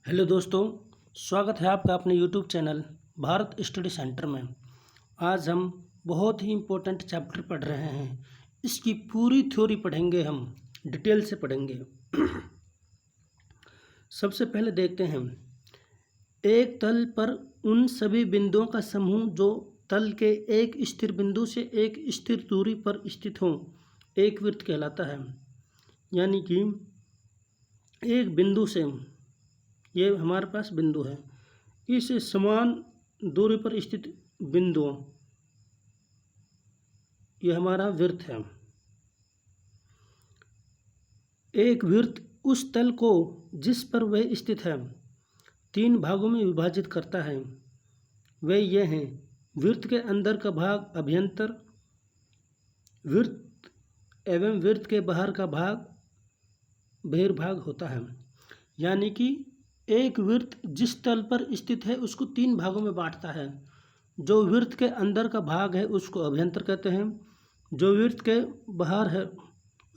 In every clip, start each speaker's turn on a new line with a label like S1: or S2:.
S1: Hello दोस्तों, स्वागत है आपका अपने YouTube channel Bharat study centre में। आज हम बहुत ही इम्पोर्टेंट चैप्टर पढ़ रहे हैं। इसकी पूरी थ्योरी पढ़ेंगे, हम डिटेल से पढ़ेंगे। सबसे पहले देखते हैं, एक तल पर उन सभी बिंदुओं का समूह जो तल के एक स्थिर बिंदु से एक स्थिर दूरी पर स्थित हों एक वृत्त कहलाता है। यानी कि एक बिंदु से, ये हमारे पास बिंदु है, इस समान दूरी पर स्थित बिंदुओं, यह हमारा वृत्त है। एक वृत्त उस तल को जिस पर वह स्थित है तीन भागों में विभाजित करता है। वे ये हैं: वृत्त के अंदर का भाग अभ्यंतर वृत्त एवं वृत्त के बाहर का भाग बहिर्भाग होता है। यानी कि एक वृत्त जिस तल पर स्थित है उसको तीन भागों में बांटता है। जो वृत्त के अंदर का भाग है उसको अभ्यंतर कहते हैं, जो वृत्त के बाहर है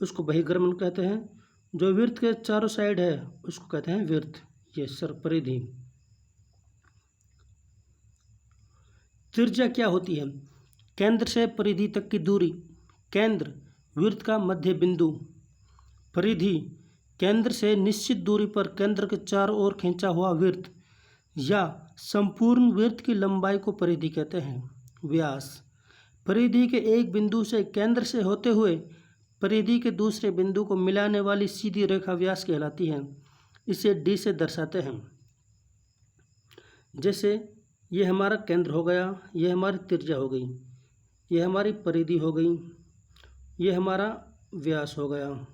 S1: उसको बहिर्गमन कहते हैं, जो वृत्त के चारों साइड है उसको कहते हैं वृत्त, ये सर परिधि। त्रिज्या क्या होती है? केंद्र से परिधि तक की दूरी। केंद्र वृत्त का मध्य बिंदु। परिधि केंद्र से निश्चित दूरी पर केंद्र के चारों ओर खींचा हुआ वृत्त या संपूर्ण वृत्त की लंबाई को परिधि कहते हैं। व्यास परिधि के एक बिंदु से केंद्र से होते हुए परिधि के दूसरे बिंदु को मिलाने वाली सीधी रेखा व्यास कहलाती है। इसे डी से दर्शाते हैं। जैसे ये हमारा केंद्र हो गया, ये हमारी त्रिज्या हो गई, ये हमारी परिधि हो गई, ये हमारा व्यास हो गया।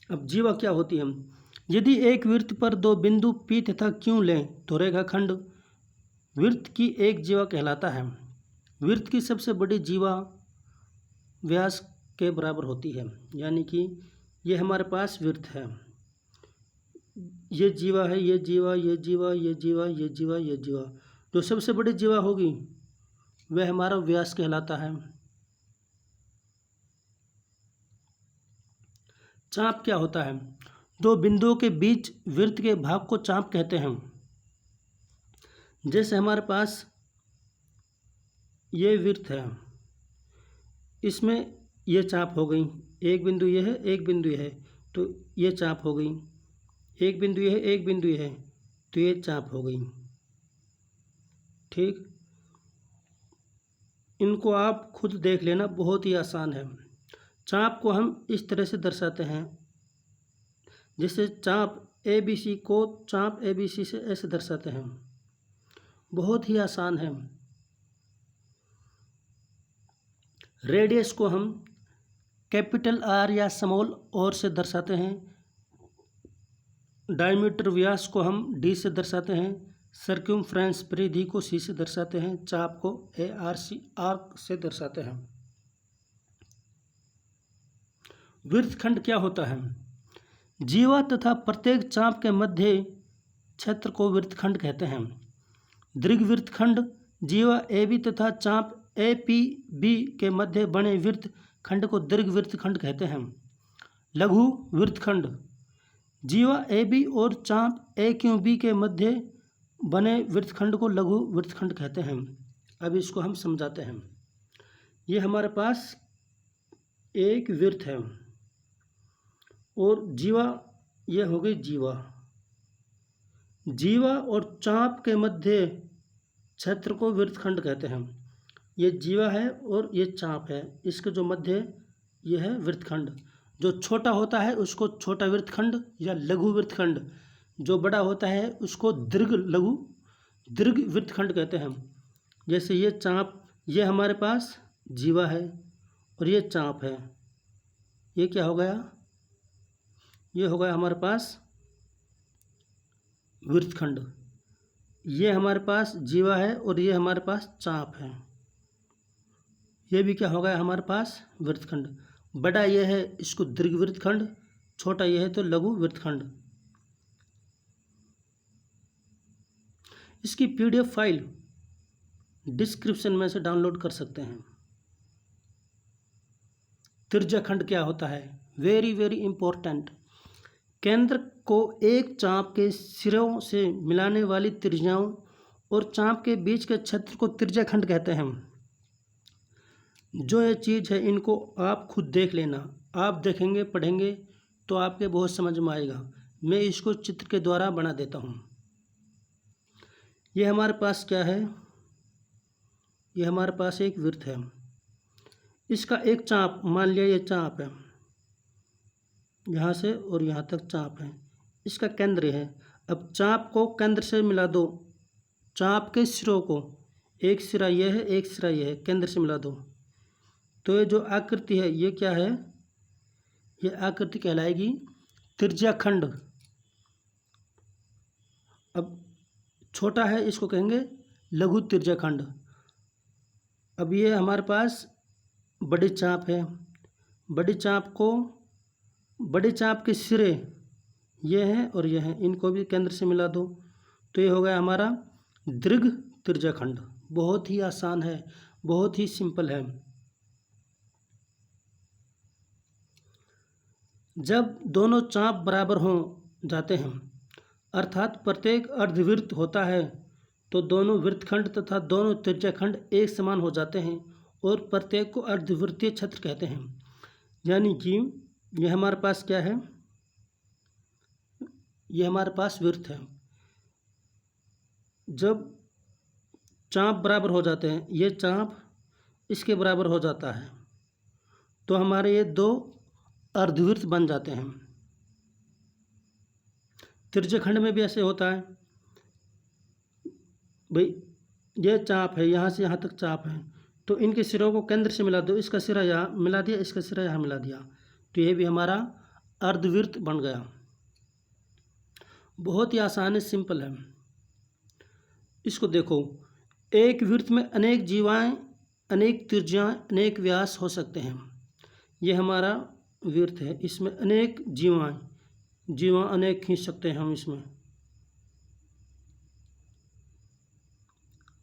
S1: अब जीवा क्या होती है? यदि एक वृत्त पर दो बिंदु P तथा Q लें तो रेखाखंड वृत्त की एक जीवा कहलाता है। वृत्त की सबसे बड़ी जीवा व्यास के बराबर होती है। यानी कि ये हमारे पास वृत्त है, ये जीवा है, ये जीवा, ये जीवा, ये जीवा, ये जीवा, ये जीवा। जो सबसे बड़ी जीवा होगी वह हमारा व्यास कहलाता है। चाप क्या होता है? दो बिंदुओं के बीच वृत्त के भाग को चाप कहते हैं। जैसे हमारे पास ये वृत्त है, इसमें ये चाप हो गई, एक बिंदु ये है, एक बिंदु ये है, तो ये चाप हो गई। एक बिंदु ये है, एक बिंदु ये है, तो ये चाप हो गई। ठीक, इनको आप खुद देख लेना, बहुत ही आसान है। चाप को हम इस तरह से दर्शाते हैं, जैसे चाप ABC को चाप ABC से ऐसे दर्शाते हैं। बहुत ही आसान है। रेडियस को हम कैपिटल R या स्मॉल R से दर्शाते हैं। डायमीटर व्यास को हम D से दर्शाते हैं। सर्कमफ्रेंस परिधि को C से दर्शाते हैं। चाप को ARC आर्क से दर्शाते हैं। वृत्तखंड क्या होता है? जीवा तथा प्रत्येक चाप के मध्य क्षेत्र को वृत्तखंड कहते हैं। दीर्घवृत्तखंड जीवा AB तथा चाप APB के मध्य बने वृत्तखंड को दीर्घवृत्तखंड कहते हैं। लघु वृत्तखंड जीवा AB और चाप AQB के मध्य बने वृत्तखंड को लघु वृत्तखंड कहते हैं। अब इसको हम समझाते हैं। ये हमारे पास एक वृत्त है और जीवा, ये हो गई जीवा। जीवा और चाप के मध्य क्षेत्र को वृत्तखंड कहते हैं। ये जीवा है और ये चाप है, इसके जो मध्य ये है वृत्तखंड। जो छोटा होता है उसको छोटा वृत्तखंड या लघु वृत्तखंड, जो बड़ा होता है उसको दीर्घ वृत्तखंड कहते हैं। जैसे ये चाप, ये हमारे पास जीवा है और ये चाप है, ये क्या हो गया? ये हो गया हमारे पास वृत्तखंड। ये हमारे पास जीवा है और ये हमारे पास चाप है, ये भी क्या हो गया हमारे पास वृत्तखंड। बड़ा ये है, इसको दीर्घ वृत्तखंड, छोटा ये है तो लघु वृत्तखंड। इसकी PDF फाइल डिस्क्रिप्शन में से डाउनलोड कर सकते हैं। त्रिज्याखंड क्या होता है? Very very important. केंद्र को एक चाप के सिरों से मिलाने वाली त्रिज्याओं और चाप के बीच के क्षेत्र को त्रिज्याखंड कहते हैं। जो ये चीज़ है इनको आप खुद देख लेना, आप देखेंगे पढ़ेंगे तो आपके बहुत समझ में आएगा। मैं इसको चित्र के द्वारा बना देता हूँ। ये हमारे पास क्या है, ये हमारे पास एक वृत्त है, इसका एक चाप, मान लिया ये चाप है, यहाँ से और यहाँ तक चाप है, इसका केंद्र है। अब चाप को केंद्र से मिला दो, चाप के सिरों को, एक सिरा ये है एक सिरा ये है, केंद्र से मिला दो तो ये जो आकृति है ये क्या है, ये आकृति कहलाएगी त्रिज्याखंड। अब छोटा है इसको कहेंगे लघु त्रिज्याखंड। अब ये हमारे पास बड़ी चाप है, बड़ी चाप को, बड़ी चाप के सिरे ये हैं और ये हैं, इनको भी केंद्र से मिला दो तो ये हो गया हमारा दीर्घ त्रिज्याखंड। बहुत ही आसान है, बहुत ही सिंपल है। जब दोनों चाप बराबर हो जाते हैं, अर्थात प्रत्येक अर्धवृत्त होता है, तो दोनों वृत्तखंड तथा दोनों त्रिज्याखंड एक समान हो जाते हैं और प्रत्येक को अर्धवृत्तीय क्षेत्र कहते हैं। यानी कि यह हमारे पास क्या है, यह हमारे पास वृत्त है। जब चाप बराबर हो जाते हैं, ये चाप इसके बराबर हो जाता है, तो हमारे ये दो अर्धवृत्त बन जाते हैं। त्रिज्याखंड में भी ऐसे होता है भाई, ये चाप है, यहाँ से यहाँ तक चाप है, तो इनके सिरों को केंद्र से मिला दो, इसका सिरा यहाँ मिला दिया, इसका सिरा यहाँ मिला दिया, तो ये भी हमारा अर्धवृत्त बन गया। बहुत ही आसान है, सिंपल है। इसको देखो, एक वृत्त में अनेक जीवाएं, अनेक त्रिज्याएं, अनेक व्यास हो सकते हैं। ये हमारा वृत्त है, इसमें अनेक जीवा अनेक खींच सकते हैं हम, इसमें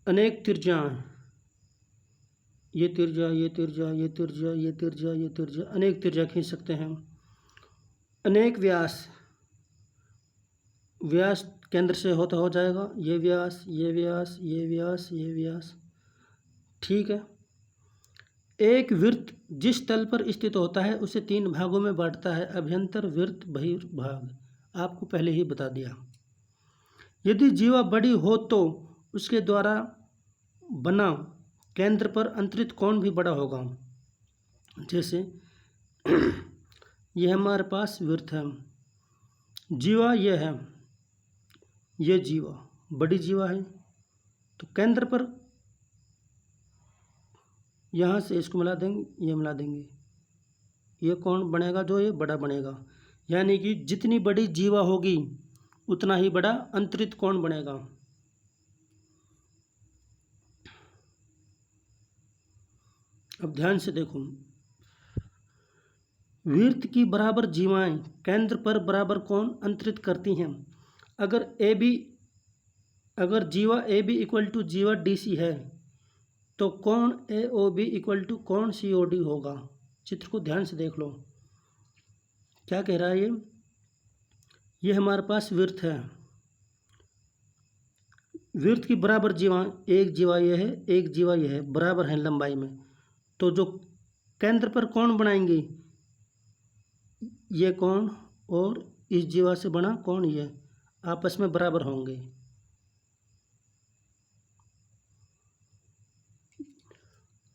S1: अनेक त्रिज्याएं, ये त्रिज्या ये त्रिज्या ये त्रिज्या ये त्रिज्या ये त्रिज्या, अनेक त्रिज्या खींच सकते हैं। अनेक व्यास, व्यास केंद्र से होता हो जाएगा, ये व्यास ये व्यास ये व्यास ये व्यास, ठीक है। एक वृत्त जिस तल पर स्थित होता है उसे 3 भागों में बांटता है, अभ्यंतर वृत्त बहिर्भाग, आपको पहले ही बता दिया। यदि जीवा बड़ी हो तो उसके द्वारा बना केंद्र पर अंतरित कोण भी बड़ा होगा। जैसे यह हमारे पास वृत्त है, जीवा यह है, ये जीवा बड़ी जीवा है, तो केंद्र पर यहाँ से इसको मिला देंगे, ये मिला देंगे, ये कोण बनेगा जो ये बड़ा बनेगा। यानी कि जितनी बड़ी जीवा होगी उतना ही बड़ा अंतरित कोण बनेगा। अब ध्यान से देखो, वृत्त की बराबर जीवाएं केंद्र पर बराबर कोण अंतरित करती हैं। अगर जीवा ए बी इक्वल टू जीवा डी सी है तो कोण ए ओ बी इक्वल टू कोण सी ओ डी होगा। चित्र को ध्यान से देख लो, क्या कह रहा है ये हमारे पास वृत्त है, वृत्त की बराबर जीवा, एक जीवा ये है एक जीवा ये है, बराबर है लंबाई में, तो जो केंद्र पर कोण बनाएंगे ये कोण और इस जीवा से बना कोण ये आपस में बराबर होंगे।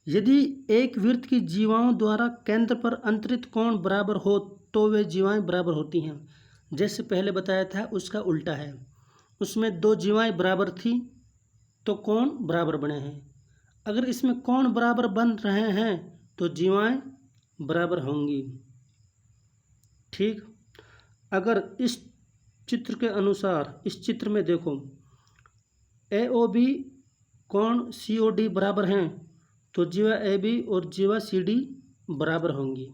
S1: यदि एक वृत्त की जीवाओं द्वारा केंद्र पर अंतरित कोण बराबर हो तो वे जीवाएं बराबर होती हैं। जैसे पहले बताया था उसका उल्टा है, उसमें 2 जीवाएं बराबर थी तो कोण बराबर बने हैं। अगर इसमें कोण बराबर बन रहे हैं तो जीवाएं बराबर होंगी, ठीक। अगर इस चित्र के अनुसार, इस चित्र में देखो ए ओ बी कोण सी ओ डी बराबर हैं तो जीवा ए बी और जीवा सी डी बराबर होंगी।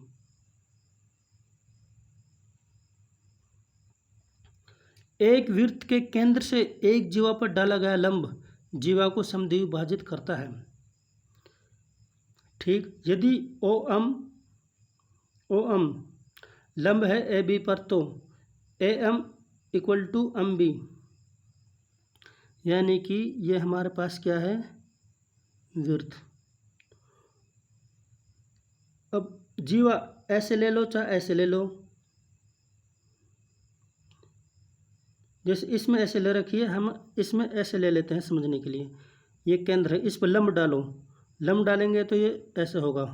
S1: एक वृत्त के केंद्र से एक जीवा पर डाला गया लंब जीवा को समद्विभाजित करता है, ठीक। यदि ओ एम लंब है ए बी पर, तो A M equal to M B, यानी कि ये हमारे पास क्या है, वृत्त। अब जीवा ऐसे ले लो चाहे ऐसे ले लो, जैसे इसमें ऐसे ले रखी है, हम इसमें ऐसे ले लेते हैं समझने के लिए। ये केंद्र है, इस पर लंब डालो, लंब डालेंगे तो ये ऐसे होगा,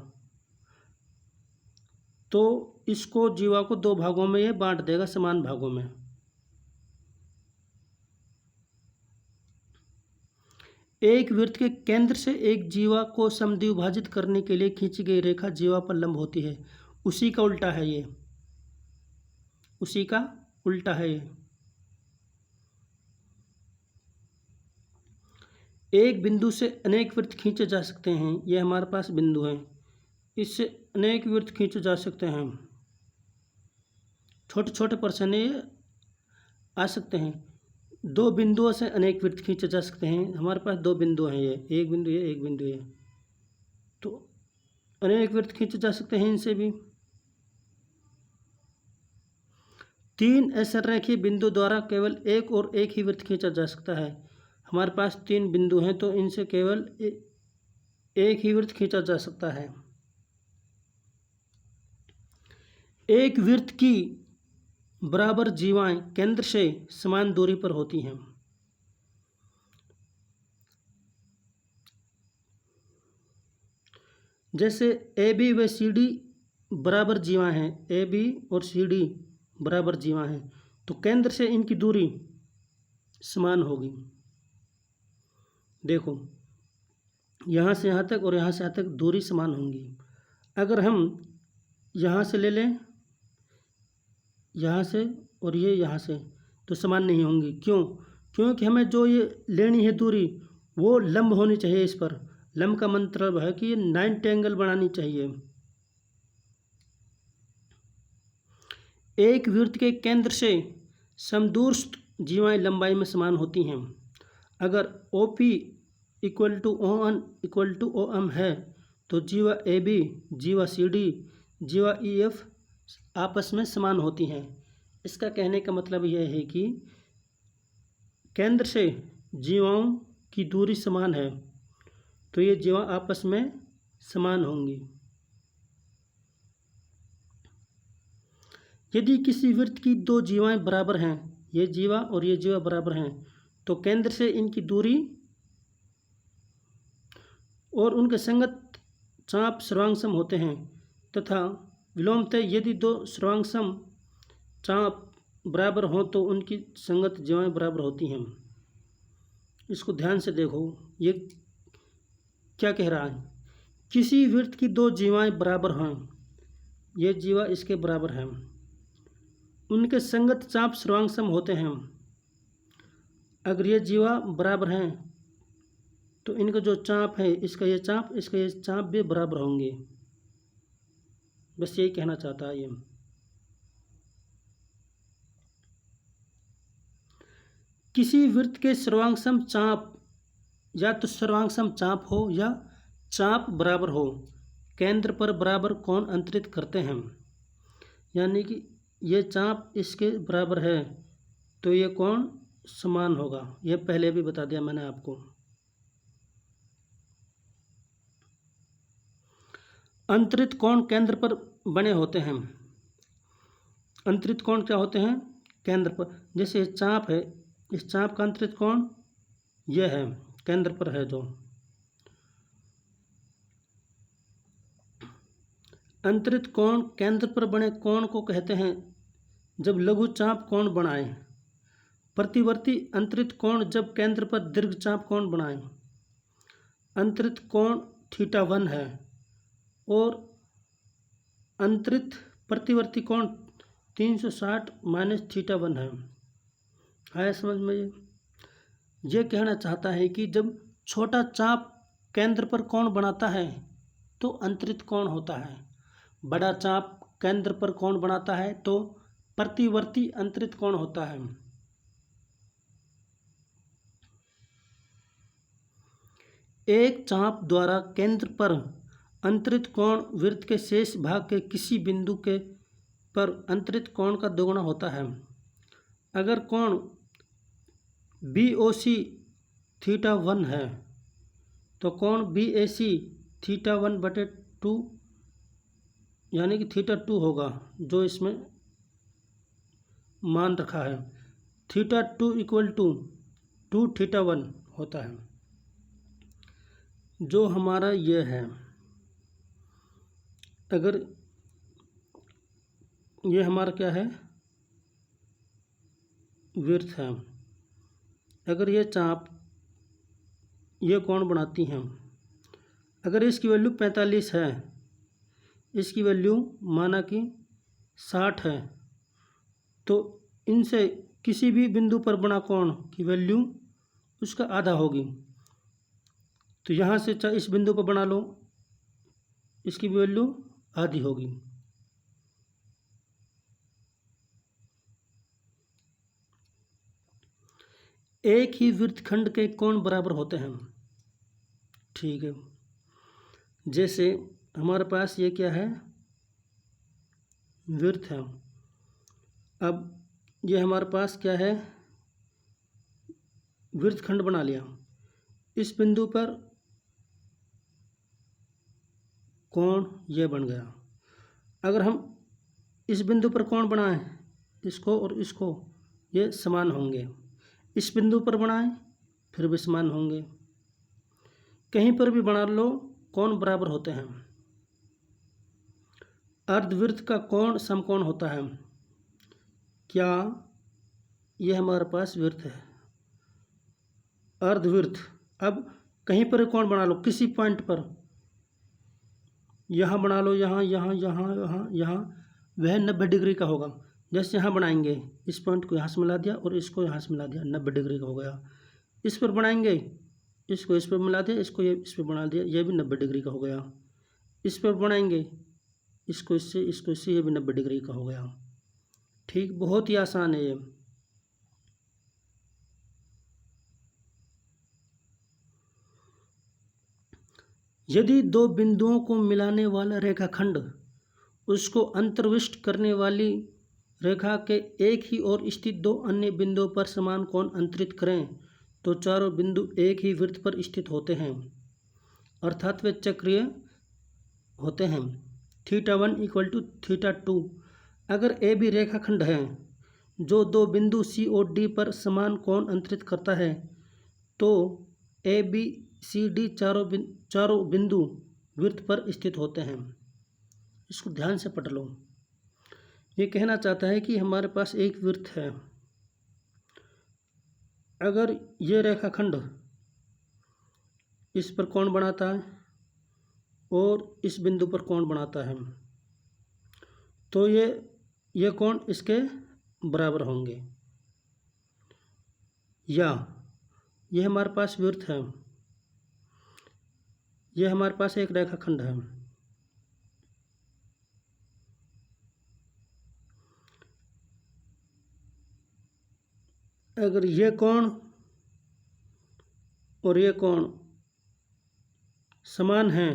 S1: तो इसको जीवा को दो भागों में ये बांट देगा, समान भागों में। एक वृत्त के केंद्र से एक जीवा को समद्विभाजित करने के लिए खींची गई रेखा जीवा पर लंब होती है। उसी का उल्टा है ये, उसी का उल्टा है ये। एक बिंदु से अनेक वृत्त खींचे जा सकते हैं, ये हमारे पास बिंदु है, इससे अनेक वृत्त खींचे जा सकते हैं, छोटे छोटे पर्सन ये आ सकते हैं। दो बिंदुओं से अनेक वृत्त खींचे जा सकते हैं, हमारे पास दो बिंदु हैं, ये एक बिंदु ये एक बिंदु ये, तो अनेक वृत्त खींचे जा सकते हैं इनसे भी। तीन असंरेखीय बिंदु द्वारा केवल एक और एक ही वृत्त खींचा जा सकता है। हमारे पास तीन बिंदु हैं, तो इनसे केवल एक ही वृत्त खींचा जा सकता है। एक वृत्त की बराबर जीवाएं केंद्र से समान दूरी पर होती हैं। जैसे ए बी व सी डी बराबर जीवा हैं, ए बी और सी डी बराबर जीवा हैं, तो केंद्र से इनकी दूरी समान होगी। देखो, यहाँ से यहाँ तक और यहाँ से यहाँ तक दूरी समान होंगी। अगर हम यहाँ से ले लें, यहाँ से और ये यहाँ से, तो समान नहीं होंगी। क्यों? क्योंकि हमें जो ये लेनी है दूरी, वो लंब होनी चाहिए इस पर। लंब का मतलब है कि ये 90 एंगल बनानी चाहिए। एक वृत्त के केंद्र से समदूरस्थ जीवाएं लंबाई में समान होती हैं। अगर OP equal to ON equal to OM है, तो जीवा AB, जीवा CD, जीवा EF आपस में समान होती हैं। इसका कहने का मतलब यह है कि केंद्र से जीवाओं की दूरी समान है, तो ये जीवा आपस में समान होंगी। यदि किसी वृत्त की दो जीवाएं बराबर हैं, ये जीवा और ये जीवा बराबर हैं, तो केंद्र से इनकी दूरी और उनके संगत चाप सर्वांगसम होते हैं, तथा विलोमतः यदि दो सर्वांगसम चाप बराबर हों तो उनकी संगत जीवाएं बराबर होती हैं। इसको ध्यान से देखो, ये क्या कह रहा है। किसी वृत्त की दो जीवाएं बराबर हैं, ये जीवा इसके बराबर है, उनके संगत चाप सर्वांगसम होते हैं। अगर ये जीवा बराबर हैं, तो इनका जो चाप है, इसका ये चाप, इसका ये चाप भी बराबर होंगे। बस यही कहना चाहता है ये। किसी वृत्त के सर्वांगसम चाप या तो सर्वांगसम चाप हो या चाप बराबर हो, केंद्र पर बराबर कोण अंतरित करते हैं। यानी कि ये चाप इसके बराबर है, तो ये कोण समान होगा। यह पहले भी बता दिया मैंने आपको। अंतरित कोण केंद्र पर बने होते हैं। अंतरित कोण क्या होते हैं? केंद्र पर। जैसे चाप है, इस चाप का अंतरित कोण यह है, केंद्र पर है जो। अंतरित कोण केंद्र पर बने कोण को कहते हैं जब लघु चाप कोण बनाए। प्रतिवर्ती अंतरित कोण जब केंद्र पर दीर्घ चाप कोण बनाए। अंतरित कोण θ1 है और अंतरित प्रतिवर्ती कोण 360 माइनस θ1 है। आया समझ में? ये कहना चाहता है कि जब छोटा चाप केंद्र पर कोण बनाता है तो अंतरित कोण होता है, बड़ा चाप केंद्र पर कोण बनाता है तो प्रतिवर्ती अंतरित कोण होता है। एक चाप द्वारा केंद्र पर अंतरित कोण वृत्त के शेष भाग के किसी बिंदु के पर अंतरित कोण का दोगुना होता है। अगर कोण BOC θ1 है तो कोण BAC θ1/2 यानी कि θ2 होगा, जो इसमें मान रखा है। θ2 = 2θ1 होता है, जो हमारा ये है। अगर ये हमारा क्या है, वृत्त है। अगर ये चाप ये कोण बनाती हैं, अगर इसकी वैल्यू 45 है, इसकी वैल्यू माना कि 60 है, तो इनसे किसी भी बिंदु पर बना कोण की वैल्यू उसका आधा होगी। तो यहाँ से चाहे इस बिंदु पर बना लो, इसकी वैल्यू आधी होगी। एक ही वृत्तखंड के कोण बराबर होते हैं। ठीक है, जैसे हमारे पास ये क्या है, वृत्त है। अब ये हमारे पास क्या है, वृत्तखंड बना लिया। इस बिंदु पर कोण ये बन गया। अगर हम इस बिंदु पर कोण बनाएं, इसको और इसको, ये समान होंगे। इस बिंदु पर बनाएं फिर भी समान होंगे। कहीं पर भी बना लो, कोण बराबर होते हैं। अर्धवृत्त का कोण समकोण होता है। क्या ये हमारे पास वृत्त है, अर्धवृत्त। अब कहीं पर कोण बना लो, किसी पॉइंट पर, यहाँ बना लो, यहाँ यहाँ यहाँ यहाँ यहाँ, वह 90 डिग्री का होगा। जैसे यहाँ बनाएंगे, इस पॉइंट को यहाँ से मिला दिया और इसको यहाँ से मिला दिया, 90 डिग्री का हो गया। इस पर बनाएंगे, इसको इस पर मिला दिया, इसको ये इस पर बना दिया, ये भी 90 डिग्री का हो गया। इस पर बनाएंगे, इसको इससे, इसको इससे, ये भी 90 डिग्री का हो गया। ठीक, बहुत ही आसान है ये। यदि दो बिंदुओं को मिलाने वाला रेखाखंड उसको अंतर्विष्ट करने वाली रेखा के एक ही ओर स्थित दो अन्य बिंदुओं पर समान कोण अंतरित करें तो चारों बिंदु एक ही वृत्त पर स्थित होते हैं, अर्थात वे चक्रीय होते हैं। θ1 = θ2। अगर AB रेखाखंड है जो दो बिंदु C और D पर समान कोण अंतरित करता है तो ABCD चारों बिंदु वृत्त पर स्थित होते हैं। इसको ध्यान से पढ़ लो। ये कहना चाहता है कि हमारे पास एक वृत्त है। अगर ये रेखाखंड इस पर कोण बनाता है और इस बिंदु पर कोण बनाता है तो ये कोण इसके बराबर होंगे। या ये हमारे पास वृत्त है, ये हमारे पास एक रेखाखंड है। अगर ये कोण और ये कोण समान हैं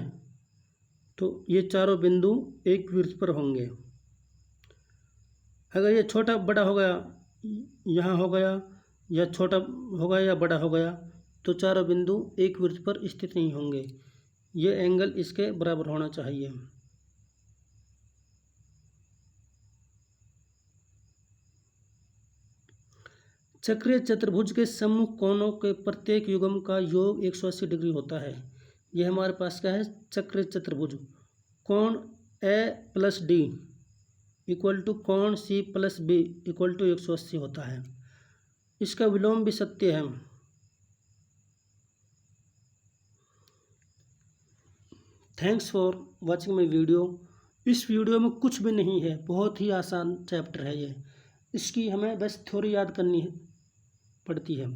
S1: तो ये चारों बिंदु एक वृत्त पर होंगे। अगर ये छोटा बड़ा हो गया, यहाँ हो गया, या छोटा हो गया या बड़ा हो गया, तो चारों बिंदु एक वृत्त पर स्थित नहीं होंगे। ये एंगल इसके बराबर होना चाहिए। चक्रीय चतुर्भुज के सम्मुख कोणों के प्रत्येक युग्म का योग 180 डिग्री होता है। यह हमारे पास क्या है, चक्रीय चतुर्भुज। कोण A + D = कोण C + B = 180 होता है। इसका विलोम भी सत्य है। Thanks for watching my video. इस वीडियो में कुछ भी नहीं है, बहुत ही आसान चैप्टर है ये। इसकी हमें बस थ्योरी याद करनी पड़ती है।